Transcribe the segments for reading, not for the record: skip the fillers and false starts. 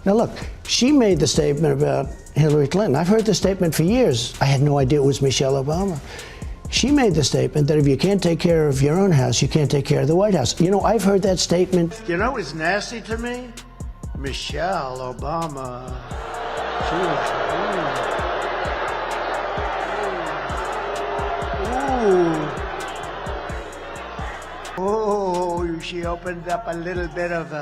Now look, she made the statement about Hillary Clinton. I've heard the statement for years. I had no idea it was Michelle Obama. She made the statement that if you can't take care of your own house, you can't take care of the White House. You know, I've heard that statement. You know what's nasty to me? Michelle Obama. She was, ooh, she opened up a little bit of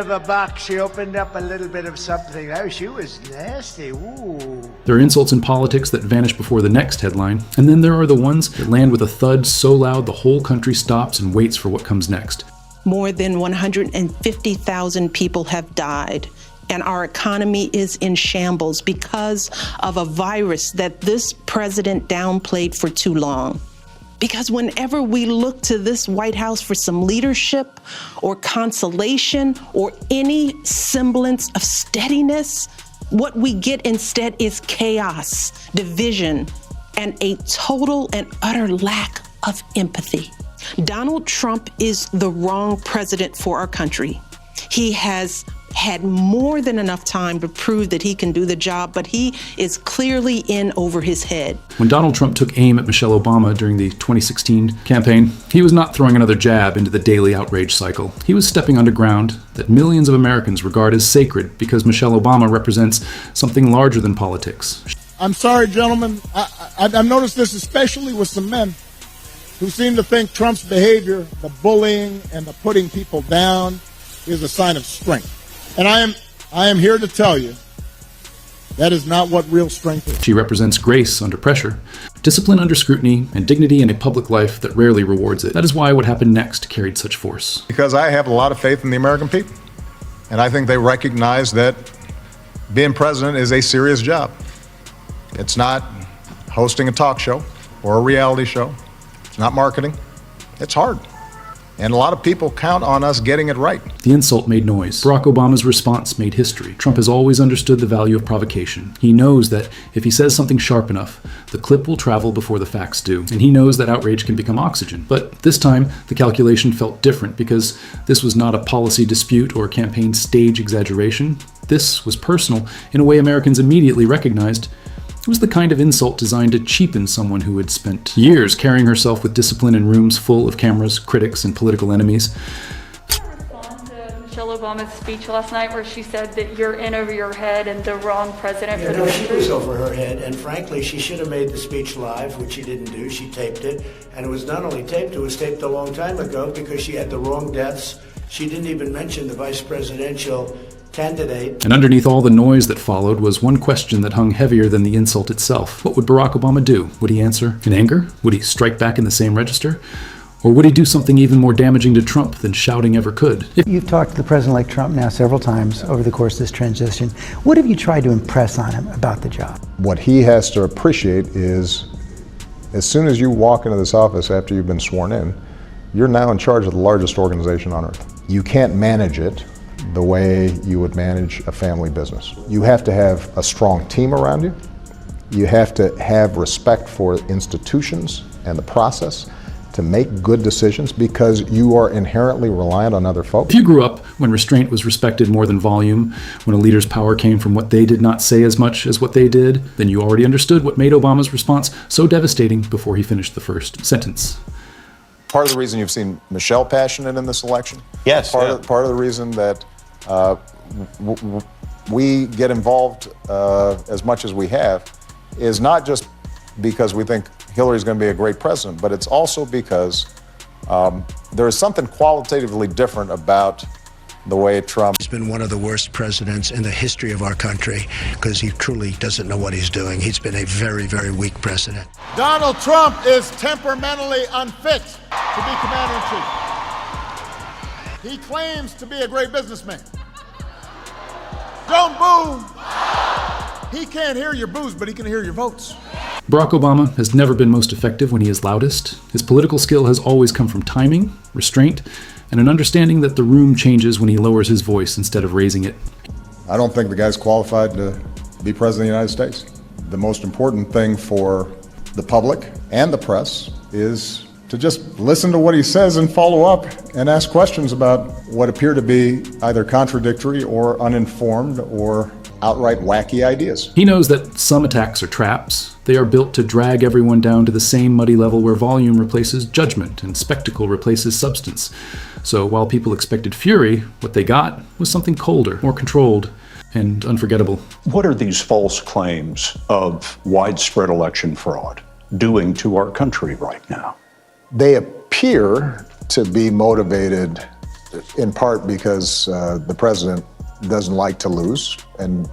a box. She opened up a little bit of something. Oh, she was nasty. Ooh. There are insults in politics that vanish before the next headline, and then there are the ones that land with a thud so loud the whole country stops and waits for what comes next. More than 150,000 people have died, and our economy is in shambles because of a virus that this president downplayed for too long. Because whenever we look to this White House for some leadership or consolation or any semblance of steadiness, what we get instead is chaos, division, and a total and utter lack of empathy. Donald Trump is the wrong president for our country. He has had more than enough time to prove that he can do the job, but he is clearly in over his head. When Donald Trump took aim at Michelle Obama during the 2016 campaign, he was not throwing another jab into the daily outrage cycle. He was stepping onto ground that millions of Americans regard as sacred because Michelle Obama represents something larger than politics. I'm sorry, gentlemen. I've noticed this especially with some men who seem to think Trump's behavior, the bullying and the putting people down, is a sign of strength. And I am here to tell you that is not what real strength is. She represents grace under pressure, discipline under scrutiny, and dignity in a public life that rarely rewards it. That is why what happened next carried such force. Because I have a lot of faith in the American people. And I think they recognize that being president is a serious job. It's not hosting a talk show or a reality show. It's not marketing. It's hard. And a lot of people count on us getting it right. The insult made noise. Barack Obama's response made history. Trump has always understood the value of provocation. He knows that if he says something sharp enough, the clip will travel before the facts do. And he knows that outrage can become oxygen. But this time, the calculation felt different because this was not a policy dispute or campaign stage exaggeration. This was personal in a way Americans immediately recognized. It was the kind of insult designed to cheapen someone who had spent years carrying herself with discipline in rooms full of cameras, critics, and political enemies. Respond to Michelle Obama's speech last night where she said that you're in over your head and the wrong president for the country. She was over her head, and frankly, she should have made the speech live, which she didn't do. She taped it, and it was not only taped, it was taped a long time ago because she had the wrong deaths. She didn't even mention the vice presidential candidate. And underneath all the noise that followed was one question that hung heavier than the insult itself. What would Barack Obama do? Would he answer in anger? Would he strike back in the same register? Or would he do something even more damaging to Trump than shouting ever could? You've talked to the president-elect Trump now several times over the course of this transition. What have you tried to impress on him about the job? What he has to appreciate is as soon as you walk into this office after you've been sworn in, you're now in charge of the largest organization on earth. You can't manage it the way you would manage a family business. You have to have a strong team around you. You have to have respect for institutions and the process to make good decisions because you are inherently reliant on other folks. If you grew up when restraint was respected more than volume, when a leader's power came from what they did not say as much as what they did, then you already understood what made Obama's response so devastating before he finished the first sentence. Part of the reason you've seen Michelle passionate in this election, yes, part of the reason that we get involved as much as we have is not just because we think Hillary's going to be a great president, but it's also because there is something qualitatively different about the way Trump He's been one of the worst presidents in the history of our country because he truly doesn't know what he's doing. He's been a very, very weak president. Donald Trump is temperamentally unfit to be commander-in-chief. He claims to be a great businessman. Don't boo! He can't hear your boos, but he can hear your votes. Barack Obama has never been most effective when he is loudest. His political skill has always come from timing, restraint, and an understanding that the room changes when he lowers his voice instead of raising it. I don't think the guy's qualified to be president of the United States. The most important thing for the public and the press is to just listen to what he says and follow up and ask questions about what appear to be either contradictory or uninformed or outright wacky ideas. He knows that some attacks are traps. They are built to drag everyone down to the same muddy level where volume replaces judgment and spectacle replaces substance. So while people expected fury, what they got was something colder, more controlled, and unforgettable. What are these false claims of widespread election fraud doing to our country right now? They appear to be motivated in part because the president doesn't like to lose and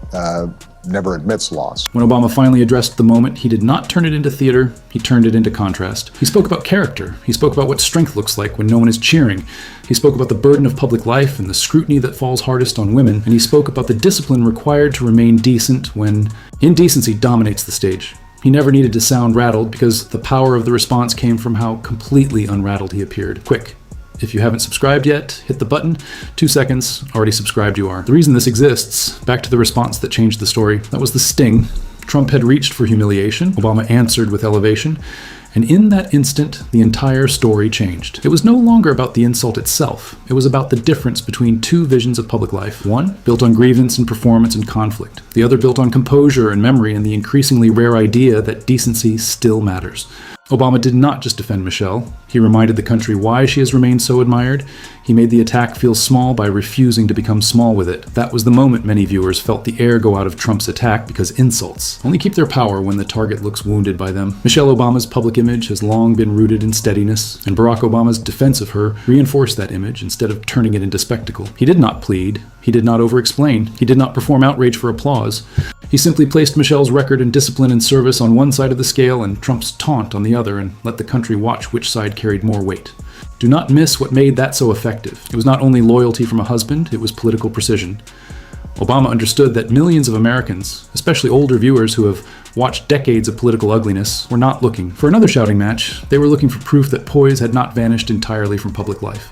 never admits loss. When Obama finally addressed the moment, he did not turn it into theater, he turned it into contrast. He spoke about character. He spoke about what strength looks like when no one is cheering. He spoke about the burden of public life and the scrutiny that falls hardest on women. And he spoke about the discipline required to remain decent when indecency dominates the stage. He never needed to sound rattled because the power of the response came from how completely unrattled he appeared. Quick. If you haven't subscribed yet, hit the button. 2 seconds, already subscribed you are. The reason this exists, back to the response that changed the story, that was the sting. Trump had reached for humiliation. Obama answered with elevation. And in that instant, the entire story changed. It was no longer about the insult itself. It was about the difference between two visions of public life. One, built on grievance and performance and conflict. The other built on composure and memory and the increasingly rare idea that decency still matters. Obama did not just defend Michelle. He reminded the country why she has remained so admired. He made the attack feel small by refusing to become small with it. That was the moment many viewers felt the air go out of Trump's attack because insults only keep their power when the target looks wounded by them. Michelle Obama's public image has long been rooted in steadiness, and Barack Obama's defense of her reinforced that image instead of turning it into spectacle. He did not plead. He did not over-explain. He did not perform outrage for applause. He simply placed Michelle's record and discipline and service on one side of the scale and Trump's taunt on the other and let the country watch which side carried more weight. Do not miss what made that so effective. It was not only loyalty from a husband, it was political precision. Obama understood that millions of Americans, especially older viewers who have watched decades of political ugliness, were not looking for another shouting match. They were looking for proof that poise had not vanished entirely from public life.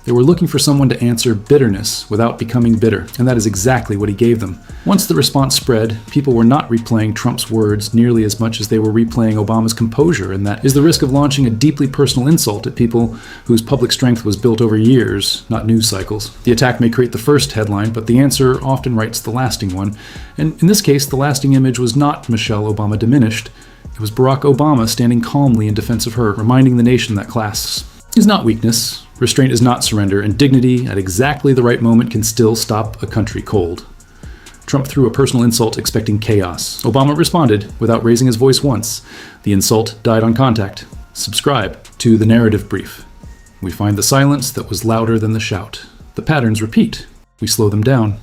They were looking for someone to answer bitterness without becoming bitter, and that is exactly what he gave them. Once the response spread, people were not replaying Trump's words nearly as much as they were replaying Obama's composure, and that is the risk of launching a deeply personal insult at people whose public strength was built over years, not news cycles. The attack may create the first headline, but the answer often writes the lasting one. And in this case, the lasting image was not Michelle Obama diminished. It was Barack Obama standing calmly in defense of her, reminding the nation that class is not weakness. Restraint is not surrender, and dignity at exactly the right moment can still stop a country cold. Trump threw a personal insult expecting chaos. Obama responded without raising his voice once. The insult died on contact. Subscribe to the narrative brief. We find the silence that was louder than the shout. The patterns repeat. We slow them down.